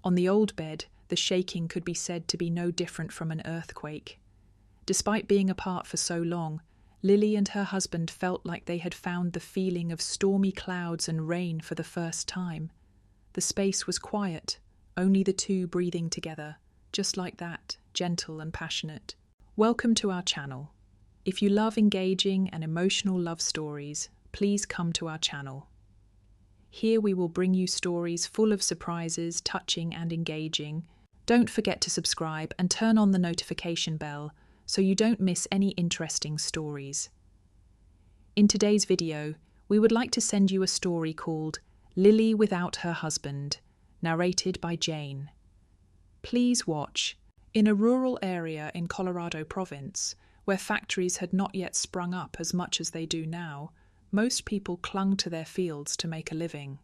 On the old bed, the shaking could be said to be no different from an earthquake. Despite being apart for so long, Lily and her husband felt like they had found the feeling of stormy clouds and rain for the first time. The space was quiet, only the two breathing together, just like that, gentle and passionate. Welcome to our channel. If you love engaging and emotional love stories, please come to our channel. Here we will bring you stories full of surprises, touching and engaging. Don't forget to subscribe and turn on the notification bell so you don't miss any interesting stories. In today's video, we would like to send you a story called Lily Without Her Husband, narrated by Jane. Please watch. In a rural area in Colorado province, where factories had not yet sprung up as much as they do now, most people clung to their fields to make a living.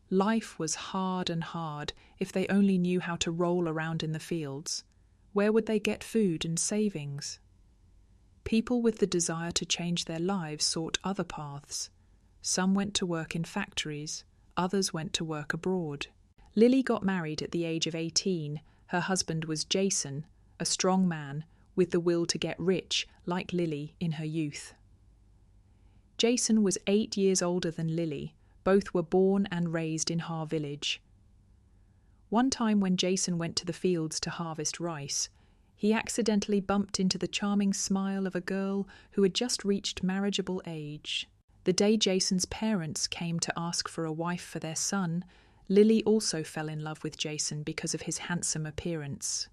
Life was hard and hard if they only knew how to roll around in the fields. Where would they get food and savings? People with the desire to change their lives sought other paths. Some went to work in factories, others went to work abroad. Lily got married at the age of 18. Her husband was Jason, a strong man with the will to get rich like Lily in her youth. Jason was 8 years older than Lily. Both were born and raised in Har Village. One time when Jason went to the fields to harvest rice, he accidentally bumped into the charming smile of a girl who had just reached marriageable age. The day Jason's parents came to ask for a wife for their son, Lily also fell in love with Jason because of his handsome appearance.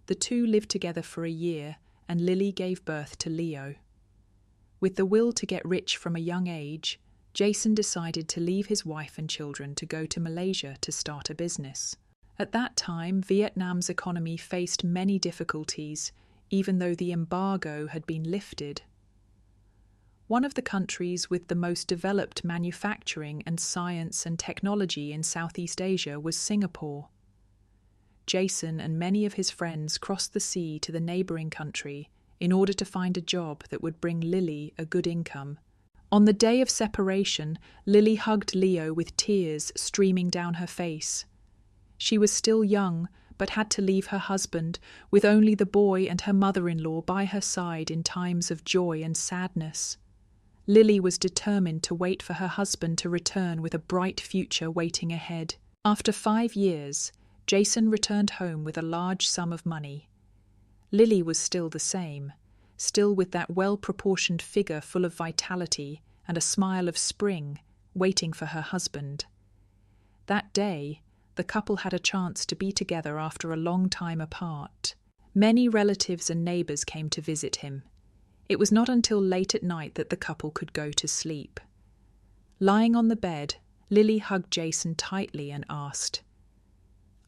The two lived together for a year, and Lily gave birth to Leo. With the will to get rich from a young age, Jason decided to leave his wife and children to go to Malaysia to start a business. At that time, Vietnam's economy faced many difficulties, even though the embargo had been lifted. One of the countries with the most developed manufacturing and science and technology in Southeast Asia was Singapore. Jason and many of his friends crossed the sea to the neighbouring country in order to find a job that would bring Lily a good income. On the day of separation, Lily hugged Leo with tears streaming down her face. She was still young, but had to leave her husband, with only the boy and her mother-in-law by her side in times of joy and sadness. Lily was determined to wait for her husband to return with a bright future waiting ahead. After 5 years, Jason returned home with a large sum of money. Lily was still the same, still with that well-proportioned figure full of vitality and a smile of spring, waiting for her husband. That day, the couple had a chance to be together after a long time apart. Many relatives and neighbours came to visit him. It was not until late at night that the couple could go to sleep. Lying on the bed, Lily hugged Jason tightly and asked,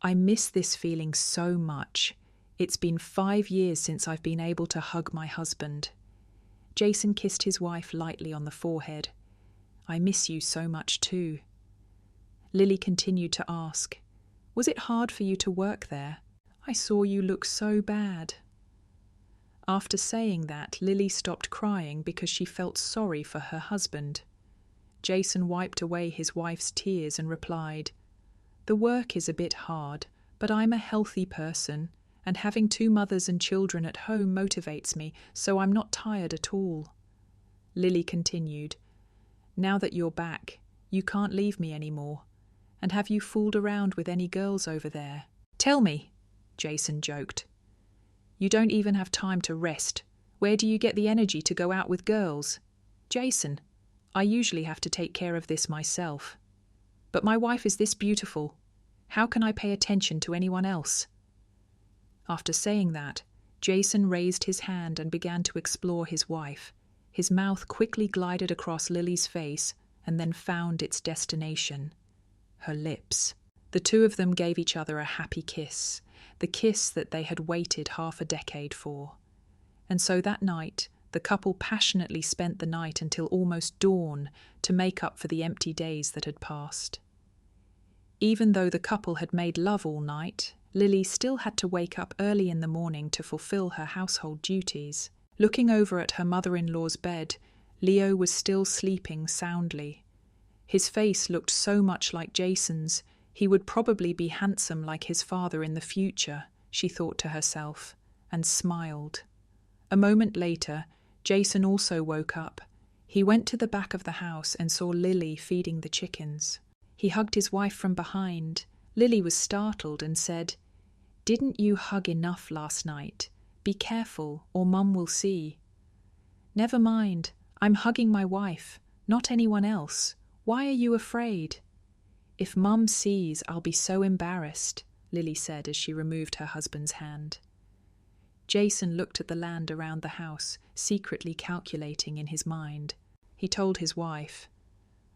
"I miss this feeling so much. It's been 5 years since I've been able to hug my husband." Jason kissed his wife lightly on the forehead. "I miss you so much too." Lily continued to ask, "Was it hard for you to work there? I saw you look so bad." After saying that, Lily stopped crying because she felt sorry for her husband. Jason wiped away his wife's tears and replied, "The work is a bit hard, but I'm a healthy person, and having 2 mothers and children at home motivates me, so I'm not tired at all." Lily continued, "Now that you're back, you can't leave me anymore. And have you fooled around with any girls over there?" "Tell me," Jason joked. "You don't even have time to rest. Where do you get the energy to go out with girls?" "Jason, I usually have to take care of this myself. But my wife is this beautiful. How can I pay attention to anyone else?" After saying that, Jason raised his hand and began to explore his wife. His mouth quickly glided across Lily's face and then found its destination, her lips. The two of them gave each other a happy kiss, the kiss that they had waited half a decade for. And so that night, the couple passionately spent the night until almost dawn to make up for the empty days that had passed. Even though the couple had made love all night, Lily still had to wake up early in the morning to fulfill her household duties. Looking over at her mother-in-law's bed, Leo was still sleeping soundly. His face looked so much like Jason's, He would probably be handsome like his father in the future, she thought to herself, and smiled. A moment later, Jason also woke up. He went to the back of the house and saw Lily feeding the chickens. He hugged his wife from behind. Lily was startled and said, "Didn't you hug enough last night? Be careful, or Mum will see." "Never mind, I'm hugging my wife, not anyone else. Why are you afraid?" "If Mum sees, I'll be so embarrassed," Lily said as she removed her husband's hand. Jason looked at the land around the house, secretly calculating in his mind. He told his wife,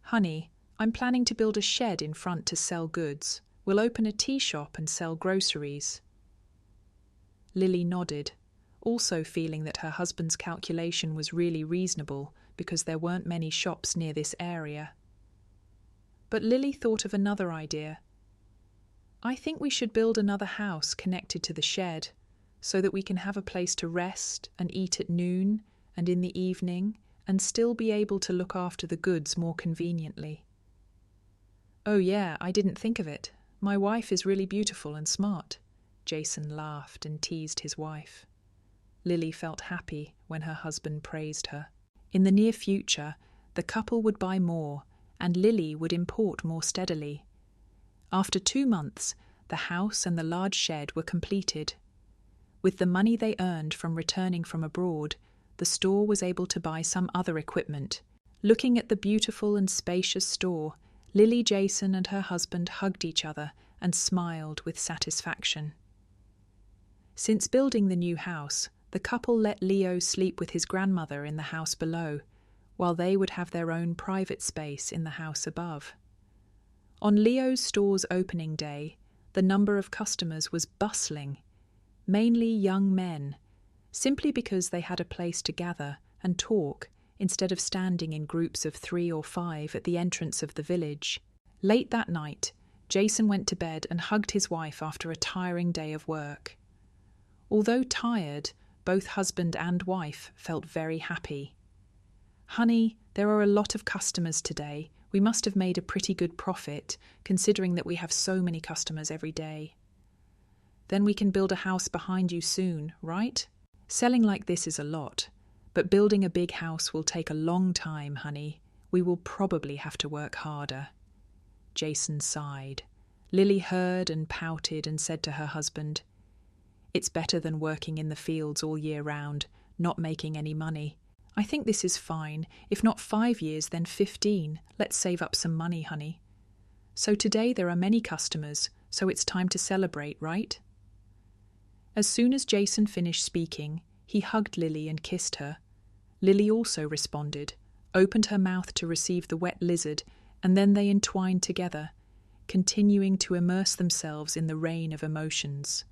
"Honey, I'm planning to build a shed in front to sell goods. We'll open a tea shop and sell groceries." Lily nodded, also feeling that her husband's calculation was really reasonable because there weren't many shops near this area. But Lily thought of another idea. "I think we should build another house connected to the shed, so that we can have a place to rest and eat at noon and in the evening and still be able to look after the goods more conveniently." "Oh yeah, I didn't think of it. My wife is really beautiful and smart." Jason laughed and teased his wife. Lily felt happy when her husband praised her. In the near future, the couple would buy more and Lily would import more steadily. After 2 months, the house and the large shed were completed. With the money they earned from returning from abroad, the store was able to buy some other equipment. Looking at the beautiful and spacious store, Lily, Jason, and her husband hugged each other and smiled with satisfaction. Since building the new house, the couple let Leo sleep with his grandmother in the house below, while they would have their own private space in the house above. On Leo's store's opening day, the number of customers was bustling, mainly young men, simply because they had a place to gather and talk instead of standing in groups of 3 or 5 at the entrance of the village. Late that night, Jason went to bed and hugged his wife after a tiring day of work. Although tired, both husband and wife felt very happy. "Honey, there are a lot of customers today. We must have made a pretty good profit, considering that we have so many customers every day." "Then we can build a house behind you soon, right? Selling like this is a lot, but building a big house will take a long time, honey. We will probably have to work harder." Jason sighed. Lily heard and pouted and said to her husband, "It's better than working in the fields all year round, not making any money. I think this is fine. If not 5 years, then 15. Let's save up some money, honey. So today there are many customers, so it's time to celebrate, right?" As soon as Jason finished speaking, he hugged Lily and kissed her. Lily also responded, opened her mouth to receive the wet lizard, and then they entwined together, continuing to immerse themselves in the rain of emotions.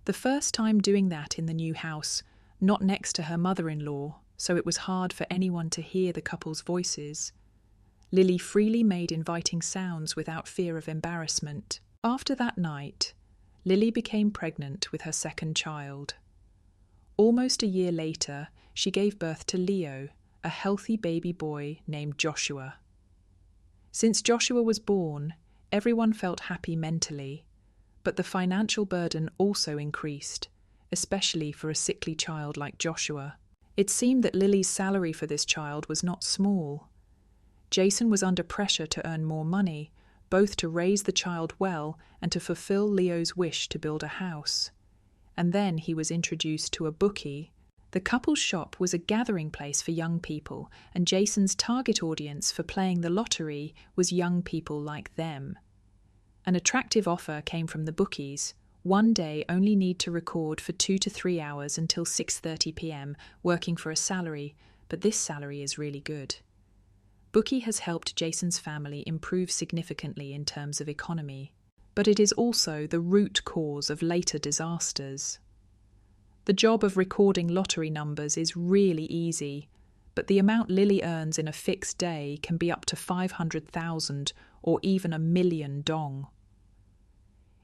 The first time doing that in the new house, not next to her mother-in-law, so it was hard for anyone to hear the couple's voices, Lily freely made inviting sounds without fear of embarrassment. After that night, Lily became pregnant with her second child. Almost a year later, she gave birth to Leo, a healthy baby boy named Joshua. Since Joshua was born, everyone felt happy mentally, but the financial burden also increased, especially for a sickly child like Joshua. It seemed that Lily's salary for this child was not small. Jason was under pressure to earn more money, both to raise the child well and to fulfill Leo's wish to build a house. And then he was introduced to a bookie. The couple's shop was a gathering place for young people, and Jason's target audience for playing the lottery was young people like them. An attractive offer came from the bookies. One day only need to record for 2 to 3 hours until 6:30 p.m, working for a salary, but this salary is really good. Bookie has helped Jason's family improve significantly in terms of economy, but it is also the root cause of later disasters. The job of recording lottery numbers is really easy, but the amount Lily earns in a fixed day can be up to 500,000 or even 1,000,000 dong.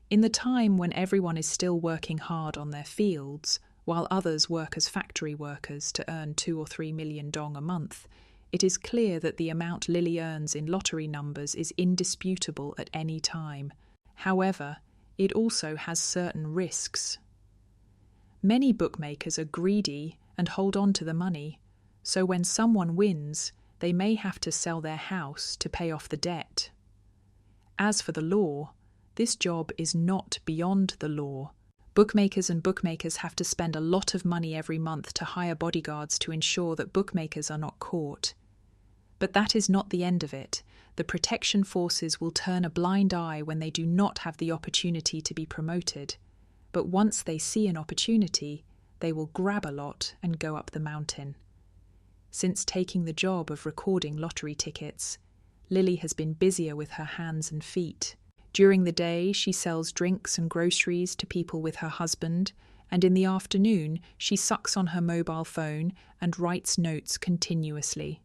In the time when everyone is still working hard on their fields, while others work as factory workers to earn 2 or 3 million dong a month, it is clear that the amount Lily earns in lottery numbers is indisputable at any time. However, it also has certain risks. Many bookmakers are greedy and hold on to the money, so when someone wins, they may have to sell their house to pay off the debt. As for the law, this job is not beyond the law. Bookmakers have to spend a lot of money every month to hire bodyguards to ensure that bookmakers are not caught. But that is not the end of it. The protection forces will turn a blind eye when they do not have the opportunity to be promoted. But once they see an opportunity, they will grab a lot and go up the mountain. Since taking the job of recording lottery tickets, Lily has been busier with her hands and feet. During the day, she sells drinks and groceries to people with her husband, and in the afternoon, she sucks on her mobile phone and writes notes continuously.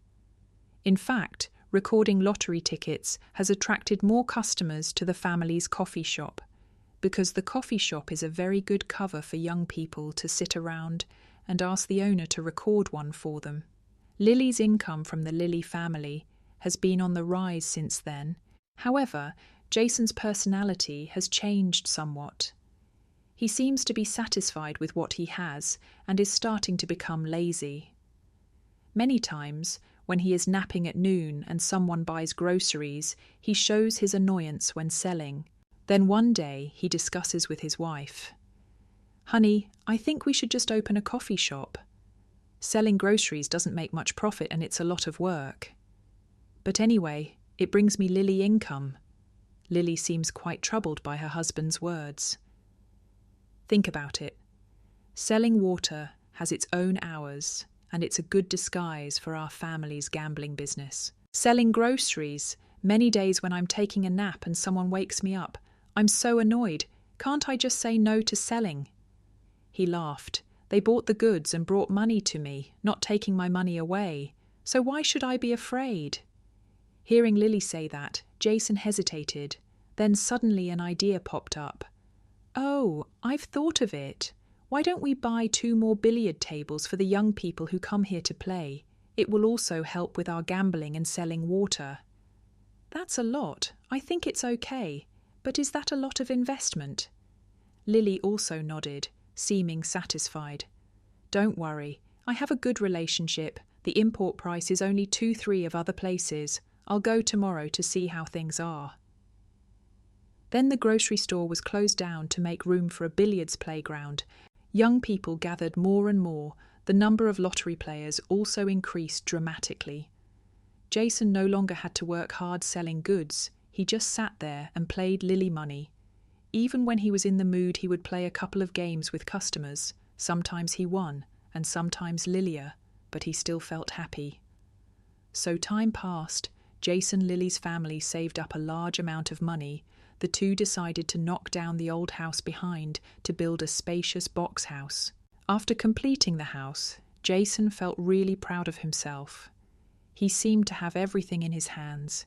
In fact, recording lottery tickets has attracted more customers to the family's coffee shop, because the coffee shop is a very good cover for young people to sit around and ask the owner to record one for them. Lily's income from the Lily family has been on the rise since then. However, Jason's personality has changed somewhat. He seems to be satisfied with what he has and is starting to become lazy. Many times, when he is napping at noon and someone buys groceries, he shows his annoyance when selling. Then one day he discusses with his wife, "Honey, I think we should just open a coffee shop. Selling groceries doesn't make much profit and it's a lot of work. But anyway, it brings me Lily income." Lily seems quite troubled by her husband's words. Think about it. Selling water has its own hours, and it's a good disguise for our family's gambling business. Selling groceries, many days when I'm taking a nap and someone wakes me up, I'm so annoyed. Can't I just say no to selling? He laughed. They bought the goods and brought money to me, not taking my money away. So why should I be afraid? Hearing Lily say that, Jason hesitated. Then suddenly an idea popped up. "Oh, I've thought of it. Why don't we buy 2 more billiard tables for the young people who come here to play? It will also help with our gambling and selling water." "That's a lot. I think it's okay. But is that a lot of investment?" Lily also nodded, seeming satisfied. "Don't worry. I have a good relationship. The import price is only 2-3 of other places. I'll go tomorrow to see how things are." Then the grocery store was closed down to make room for a billiards playground. Young people gathered more and more. The number of lottery players also increased dramatically. Jason no longer had to work hard selling goods. He just sat there and played Lily money. Even when he was in the mood, he would play a couple of games with customers. Sometimes he won, and sometimes Lilia, but he still felt happy. So time passed. Jason and Lily's family saved up a large amount of money. The two decided to knock down the old house behind to build a spacious box house. After completing the house, Jason felt really proud of himself. He seemed to have everything in his hands.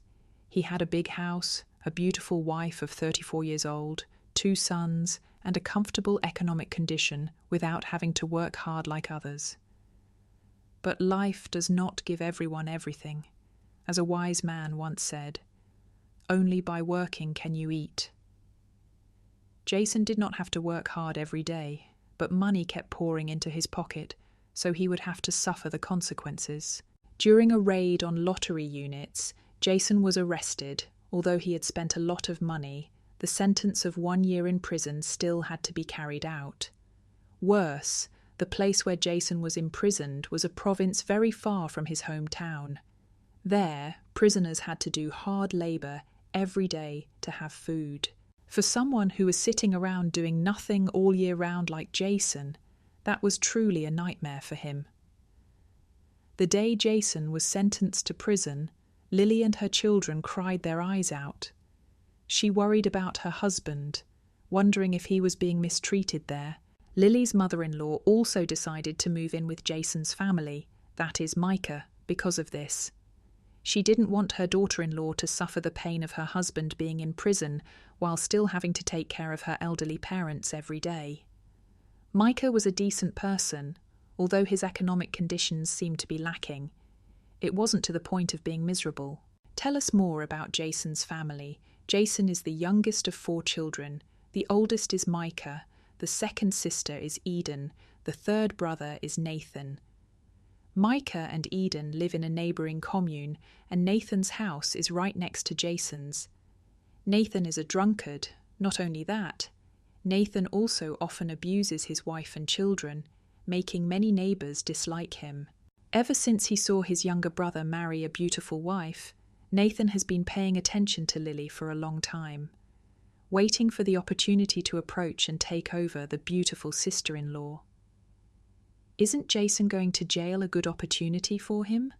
He had a big house, a beautiful wife of 34 years old, 2 sons, and a comfortable economic condition without having to work hard like others. But life does not give everyone everything. As a wise man once said, "Only by working can you eat." Jason did not have to work hard every day, but money kept pouring into his pocket, so he would have to suffer the consequences. During a raid on lottery units, Jason was arrested. Although he had spent a lot of money, the sentence of 1 year in prison still had to be carried out. Worse, the place where Jason was imprisoned was a province very far from his hometown. There, prisoners had to do hard labor every day to have food. For someone who was sitting around doing nothing all year round like Jason, that was truly a nightmare for him. The day Jason was sentenced to prison, Lily and her children cried their eyes out. She worried about her husband, wondering if he was being mistreated there. Lily's mother-in-law also decided to move in with Jason's family, that is Micah, because of this. She didn't want her daughter-in-law to suffer the pain of her husband being in prison while still having to take care of her elderly parents every day. Micah was a decent person, although his economic conditions seemed to be lacking. It wasn't to the point of being miserable. Tell us more about Jason's family. Jason is the youngest of 4 children. The oldest is Micah. The second sister is Eden. The third brother is Nathan. Micah and Eden live in a neighbouring commune, and Nathan's house is right next to Jason's. Nathan is a drunkard. Not only that, Nathan also often abuses his wife and children, making many neighbours dislike him. Ever since he saw his younger brother marry a beautiful wife, Nathan has been paying attention to Lily for a long time, waiting for the opportunity to approach and take over the beautiful sister-in-law. Isn't Jason going to jail a good opportunity for him?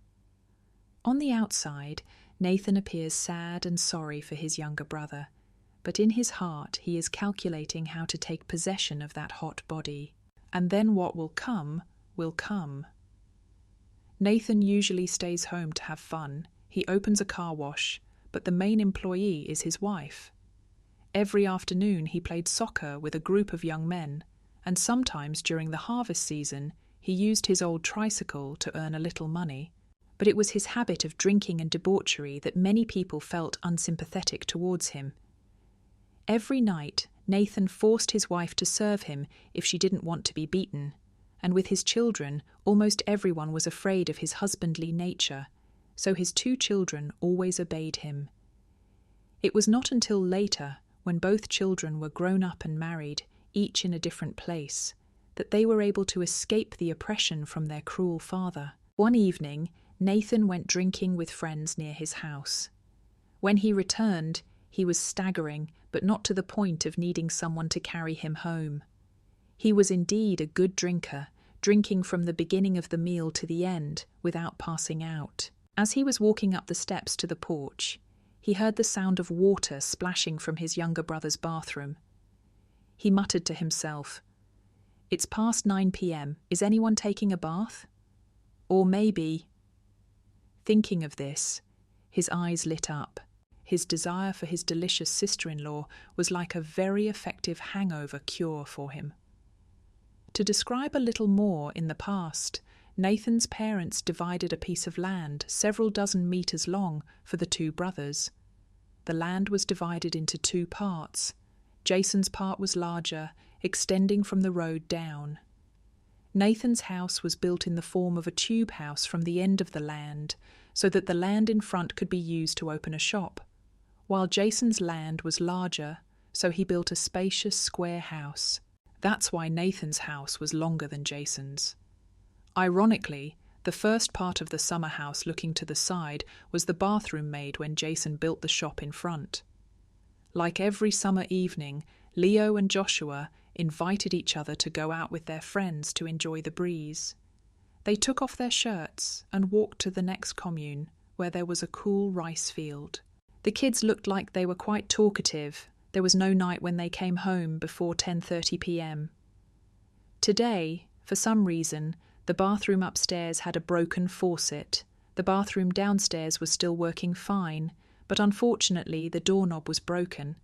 On the outside, Nathan appears sad and sorry for his younger brother, but in his heart he is calculating how to take possession of that hot body. And then what will come, will come. Nathan usually stays home to have fun. He opens a car wash, but the main employee is his wife. Every afternoon he played soccer with a group of young men, and sometimes during the harvest season he used his old tricycle to earn a little money. But it was his habit of drinking and debauchery that many people felt unsympathetic towards him. Every night, Nathan forced his wife to serve him if she didn't want to be beaten, and with his children, almost everyone was afraid of his husbandly nature, so his 2 children always obeyed him. It was not until later, when both children were grown up and married, each in a different place, that they were able to escape the oppression from their cruel father. One evening, Nathan went drinking with friends near his house. When he returned, he was staggering, but not to the point of needing someone to carry him home. He was indeed a good drinker, drinking from the beginning of the meal to the end, without passing out. As he was walking up the steps to the porch, he heard the sound of water splashing from his younger brother's bathroom. He muttered to himself, "It's past 9 p.m. Is anyone taking a bath? Or maybe..." Thinking of this, his eyes lit up. His desire for his delicious sister-in-law was like a very effective hangover cure for him. To describe a little more, in the past, Nathan's parents divided a piece of land several dozen meters long for the 2 brothers. The land was divided into 2 parts. Jason's part was larger, extending from the road down. Nathan's house was built in the form of a tube house from the end of the land, so that the land in front could be used to open a shop, while Jason's land was larger, so he built a spacious square house. That's why Nathan's house was longer than Jason's. Ironically, the first part of the summer house looking to the side was the bathroom made when Jason built the shop in front. Like every summer evening, Leo and Joshua invited each other to go out with their friends to enjoy the breeze. They took off their shirts and walked to the next commune, where there was a cool rice field. The kids looked like they were quite talkative. There was no night when they came home before 10:30 p.m. Today, for some reason, the bathroom upstairs had a broken faucet. The bathroom downstairs was still working fine, but unfortunately the doorknob was broken.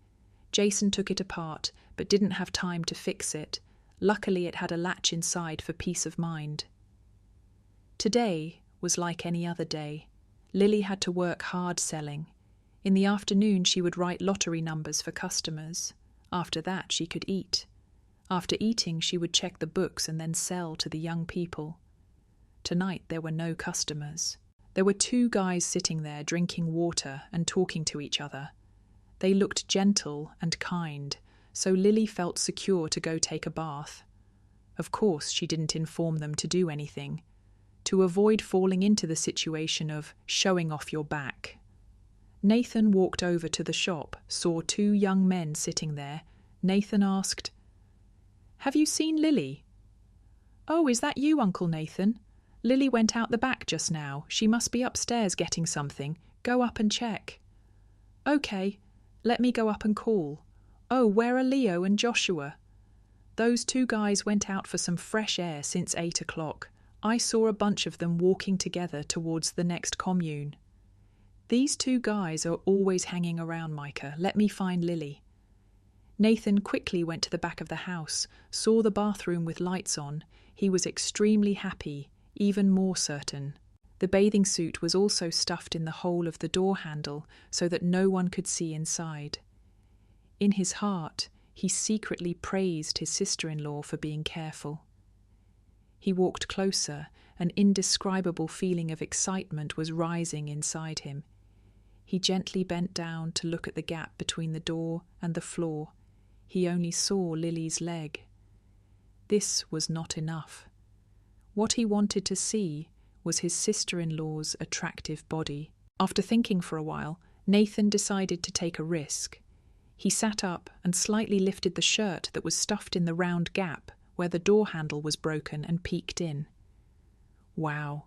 Jason took it apart, but didn't have time to fix it. Luckily it had a latch inside for peace of mind. Today was like any other day. Lily had to work hard selling. In the afternoon she would write lottery numbers for customers. After that she could eat. After eating she would check the books and then sell to the young people. Tonight there were no customers. There were 2 guys sitting there drinking water and talking to each other. They looked gentle and kind, so Lily felt secure to go take a bath. Of course she didn't inform them to do anything, to avoid falling into the situation of showing off your back. Nathan walked over to the shop, saw 2 young men sitting there. Nathan asked, "Have you seen Lily?" "Oh, is that you, Uncle Nathan? Lily went out the back just now. She must be upstairs getting something. Go up and check." "Okay, let me go up and call. Oh, where are Leo and Joshua?" "Those 2 guys went out for some fresh air since 8 o'clock. I saw a bunch of them walking together towards the next commune." "These 2 guys are always hanging around, Micah. Let me find Lily." Nathan quickly went to the back of the house, saw the bathroom with lights on. He was extremely happy, even more certain. The bathing suit was also stuffed in the hole of the door handle so that no one could see inside. In his heart, he secretly praised his sister-in-law for being careful. He walked closer. An indescribable feeling of excitement was rising inside him. He gently bent down to look at the gap between the door and the floor. He only saw Lily's leg. This was not enough. What he wanted to see was his sister-in-law's attractive body. After thinking for a while, Nathan decided to take a risk. He sat up and slightly lifted the shirt that was stuffed in the round gap where the door handle was broken and peeked in. Wow,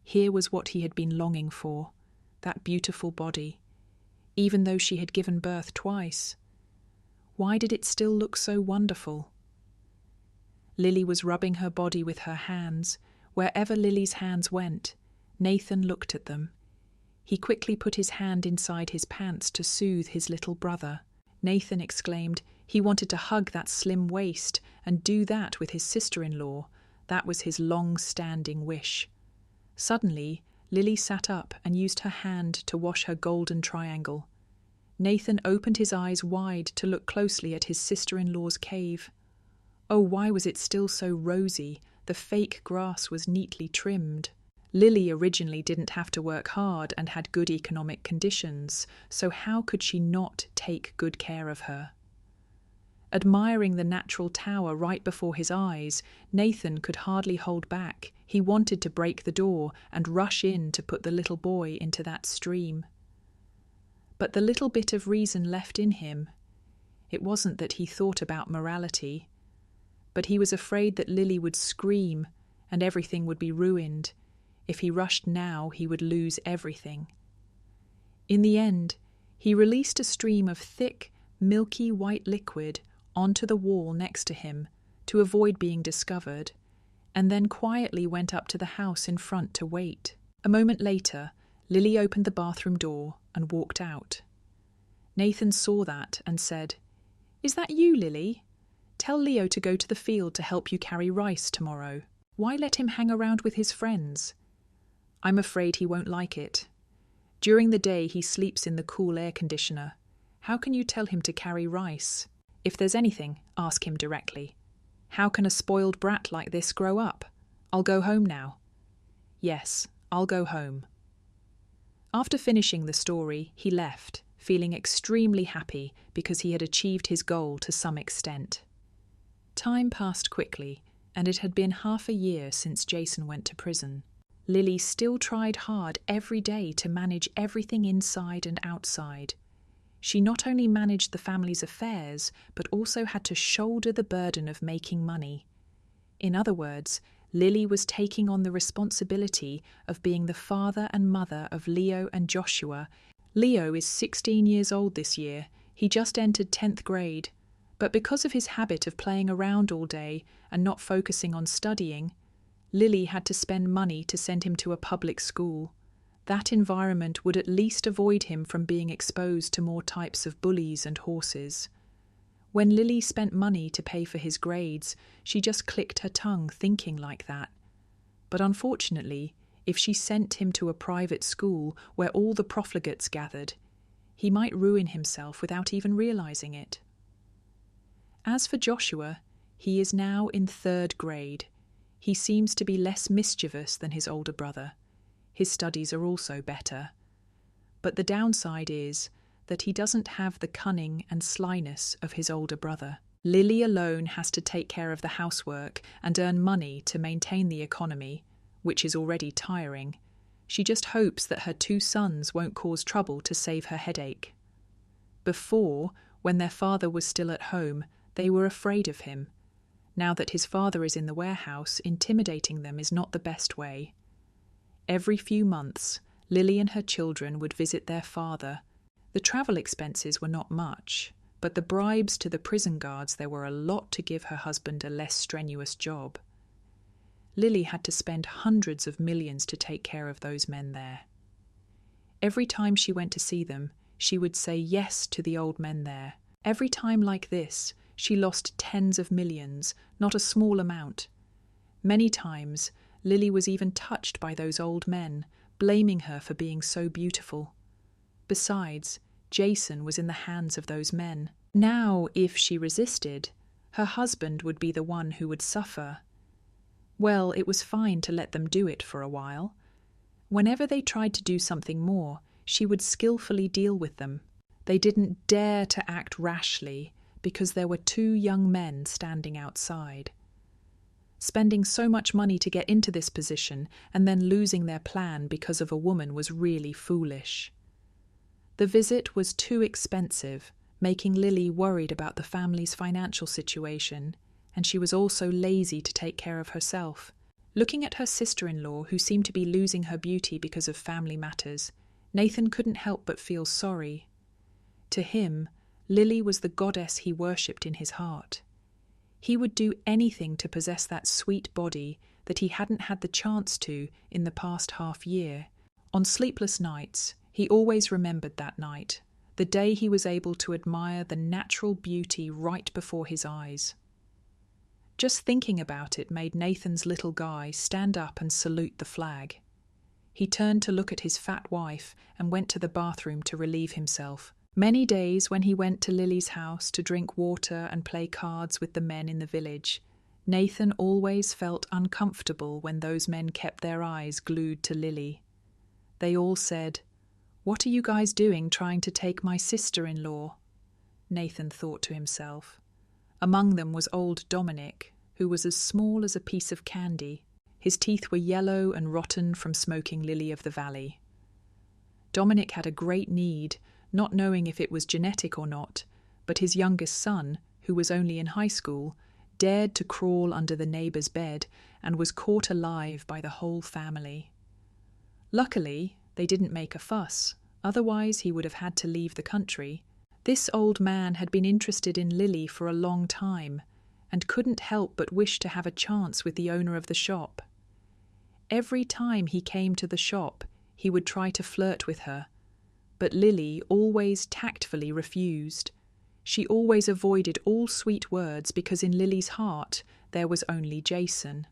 here was what he had been longing for, that beautiful body, even though she had given birth twice. Why did it still look so wonderful? Lily was rubbing her body with her hands. Wherever Lily's hands went, Nathan looked at them. He quickly put his hand inside his pants to soothe his little brother. Nathan exclaimed he wanted to hug that slim waist and do that with his sister-in-law. That was his long-standing wish. Suddenly, Lily sat up and used her hand to wash her golden triangle. Nathan opened his eyes wide to look closely at his sister-in-law's cave. Oh, why was it still so rosy? The fake grass was neatly trimmed. Lily originally didn't have to work hard and had good economic conditions, so how could she not take good care of her? Admiring the natural tower right before his eyes, Nathan could hardly hold back. He wanted to break the door and rush in to put the little boy into that stream. But the little bit of reason left in him, it wasn't that he thought about morality, but he was afraid that Lily would scream and everything would be ruined. If he rushed now, he would lose everything. In the end, he released a stream of thick, milky white liquid onto the wall next to him to avoid being discovered, and then quietly went up to the house in front to wait. A moment later, Lily opened the bathroom door and walked out. Nathan saw that and said, "Is that you, Lily? Tell Leo to go to the field to help you carry rice tomorrow. Why let him hang around with his friends? I'm afraid he won't like it. During the day he sleeps in the cool air conditioner. How can you tell him to carry rice? If there's anything, ask him directly. How can a spoiled brat like this grow up? I'll go home now." "Yes, I'll go home." After finishing the story, he left, feeling extremely happy because he had achieved his goal to some extent. Time passed quickly, and it had been half a year since Jason went to prison. Lily still tried hard every day to manage everything inside and outside. She not only managed the family's affairs, but also had to shoulder the burden of making money. In other words, Lily was taking on the responsibility of being the father and mother of Leo and Joshua. Leo is 16 years old this year. He just entered 10th grade. But because of his habit of playing around all day and not focusing on studying, Lily had to spend money to send him to a public school. That environment would at least avoid him from being exposed to more types of bullies and horses. When Lily spent money to pay for his grades, she just clicked her tongue thinking like that. But unfortunately, if she sent him to a private school where all the profligates gathered, he might ruin himself without even realizing it. As for Joshua, he is now in 3rd grade. He seems to be less mischievous than his older brother. His studies are also better. But the downside is that he doesn't have the cunning and slyness of his older brother. Lily alone has to take care of the housework and earn money to maintain the economy, which is already tiring. She just hopes that her 2 sons won't cause trouble to save her headache. Before, when their father was still at home, they were afraid of him. Now that his father is in the warehouse, intimidating them is not the best way. Every few months, Lily and her children would visit their father. The travel expenses were not much, but the bribes to the prison guards there were a lot to give her husband a less strenuous job. Lily had to spend hundreds of millions to take care of those men there. Every time she went to see them, she would say yes to the old men there. Every time like this, she lost tens of millions, not a small amount. Many times, Lily was even touched by those old men, blaming her for being so beautiful. Besides, Jason was in the hands of those men. Now, if she resisted, her husband would be the one who would suffer. Well, it was fine to let them do it for a while. Whenever they tried to do something more, she would skillfully deal with them. They didn't dare to act rashly because there were 2 young men standing outside. Spending so much money to get into this position and then losing their plan because of a woman was really foolish. The visit was too expensive, making Lily worried about the family's financial situation, and she was also lazy to take care of herself. Looking at her sister-in-law, who seemed to be losing her beauty because of family matters, Nathan couldn't help but feel sorry. To him, Lily was the goddess he worshipped in his heart. He would do anything to possess that sweet body that he hadn't had the chance to in the past half-year. On sleepless nights, he always remembered that night, the day he was able to admire the natural beauty right before his eyes. Just thinking about it made Nathan's little guy stand up and salute the flag. He turned to look at his fat wife and went to the bathroom to relieve himself. Many days when he went to Lily's house to drink water and play cards with the men in the village, Nathan always felt uncomfortable when those men kept their eyes glued to Lily. They all said, "What are you guys doing trying to take my sister-in-law?" Nathan thought to himself. Among them was old Dominic, who was as small as a piece of candy. His teeth were yellow and rotten from smoking Lily of the Valley. Dominic had a great need, not knowing if it was genetic or not, but his youngest son, who was only in high school, dared to crawl under the neighbour's bed and was caught alive by the whole family. Luckily, they didn't make a fuss, otherwise he would have had to leave the country. This old man had been interested in Lily for a long time and couldn't help but wish to have a chance with the owner of the shop. Every time he came to the shop, he would try to flirt with her, but Lily always tactfully refused. She always avoided all sweet words because in Lily's heart there was only Jason.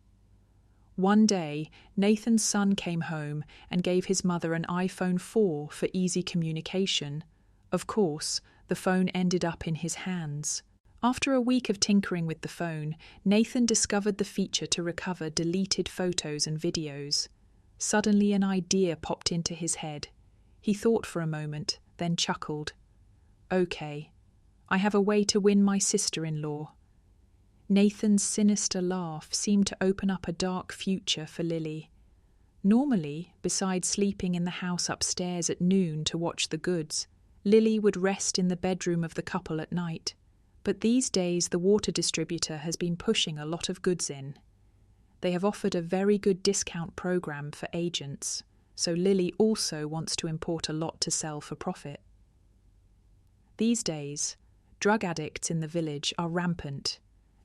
One day, Nathan's son came home and gave his mother an iPhone 4 for easy communication. Of course, the phone ended up in his hands. After a week of tinkering with the phone, Nathan discovered the feature to recover deleted photos and videos. Suddenly an idea popped into his head. He thought for a moment, then chuckled. "Okay, I have a way to win my sister-in-law." Nathan's sinister laugh seemed to open up a dark future for Lily. Normally, besides sleeping in the house upstairs at noon to watch the goods, Lily would rest in the bedroom of the couple at night. But these days the water distributor has been pushing a lot of goods in. They have offered a very good discount program for agents, so Lily also wants to import a lot to sell for profit. These days, drug addicts in the village are rampant.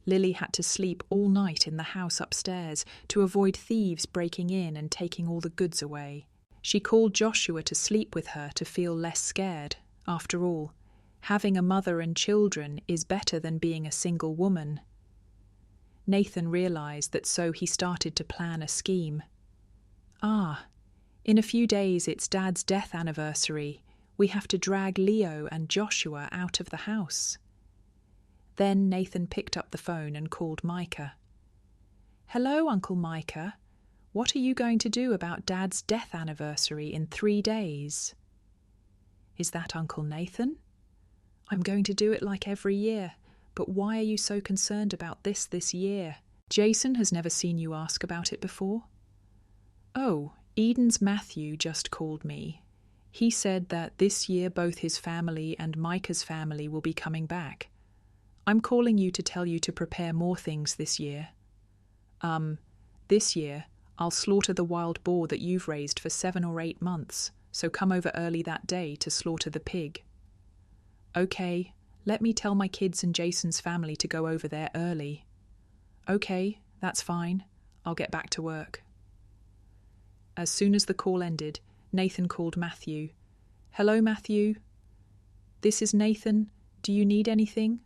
Lily had to sleep all night in the house upstairs to avoid thieves breaking in and taking all the goods away. She called Joshua to sleep with her to feel less scared. After all, having a mother and children is better than being a single woman. Nathan realized that, so he started to plan a scheme. In a few days it's Dad's death anniversary. We have to drag Leo and Joshua out of the house. Then Nathan picked up the phone and called Micah. "Hello, Uncle Micah. What are you going to do about Dad's death anniversary in 3 days?" "Is that Uncle Nathan?" "I'm going to do it like every year. But why are you so concerned about this year? Jason has never seen you ask about it before." "Oh, Eden's Matthew just called me. He said that this year both his family and Micah's family will be coming back. I'm calling you to tell you to prepare more things this year." This year, I'll slaughter the wild boar that you've raised for 7 or 8 months, so come over early that day to slaughter the pig." "Okay, let me tell my kids and Jason's family to go over there early." "Okay, that's fine. I'll get back to work." As soon as the call ended, Nathan called Matthew. "Hello, Matthew." "This is Nathan. Do you need anything?"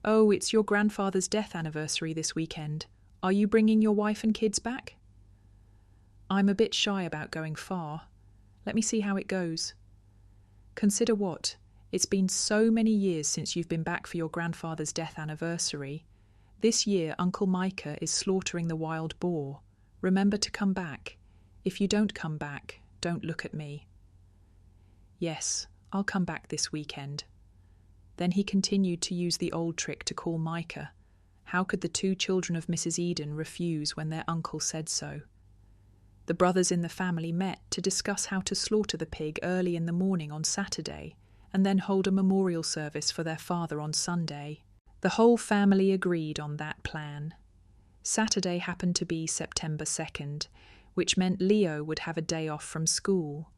"Oh, it's your grandfather's death anniversary this weekend. Are you bringing your wife and kids back?" I'm a bit shy about going far. Let me see how it goes. Consider what? It's been so many years since you've been back for your grandfather's death anniversary. This year, Uncle Micah is slaughtering the wild boar. Remember to come back. If you don't come back, don't look at me. Yes, I'll come back this weekend. Then he continued to use the old trick to call Micah. How could the two children of Mrs. Eden refuse when their uncle said so? The brothers in the family met to discuss how to slaughter the pig early in the morning on Saturday, and then hold a memorial service for their father on Sunday. The whole family agreed on that plan. Saturday happened to be September 2nd, which meant Leo would have a day off from school.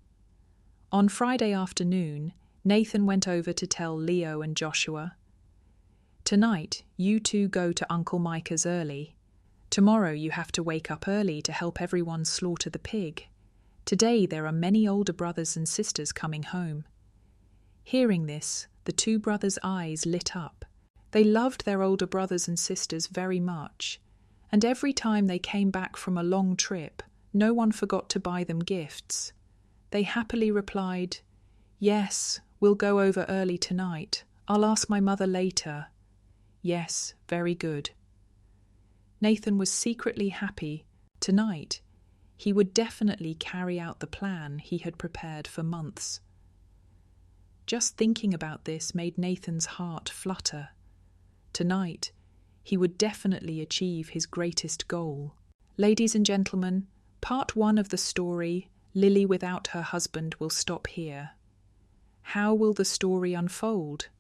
On Friday afternoon, Nathan went over to tell Leo and Joshua, "Tonight, you two go to Uncle Micah's early. Tomorrow you have to wake up early to help everyone slaughter the pig. Today there are many older brothers and sisters coming home." Hearing this, the two brothers' eyes lit up. They loved their older brothers and sisters very much, and every time they came back from a long trip, no one forgot to buy them gifts. They happily replied, "Yes, we'll go over early tonight. I'll ask my mother later." "Yes, very good." Nathan was secretly happy. Tonight, he would definitely carry out the plan he had prepared for months. Just thinking about this made Nathan's heart flutter. Tonight, he would definitely achieve his greatest goal. Ladies and gentlemen, part 1 of the story, Lily Without Her Husband, will stop here. How will the story unfold?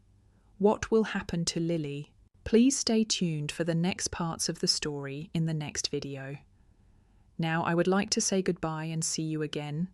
What will happen to Lily? Please stay tuned for the next parts of the story in the next video. Now I would like to say goodbye and see you again.